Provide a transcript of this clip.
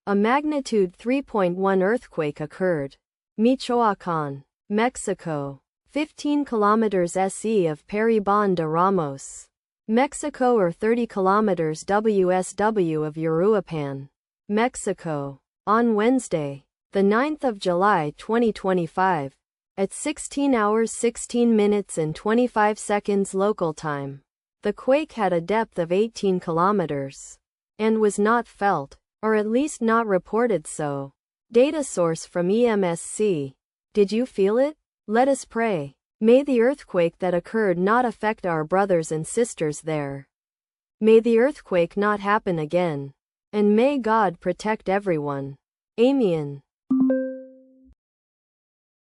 A magnitude 3.1 earthquake occurred. Michoacan, Mexico. 15 kilometers SE of Peribon de Ramos, Mexico, or 30 kilometers WSW of Uruapan, Mexico. On Wednesday, the 9th of July 2025, at 16 hours 16 minutes and 25 seconds local time, the quake had a depth of 18 kilometers and was not felt, or at least not reported so. Data source from EMSC. Did you feel it? Let us pray. May the earthquake that occurred not affect our brothers and sisters there. May the earthquake not happen again. And may God protect everyone. Amen.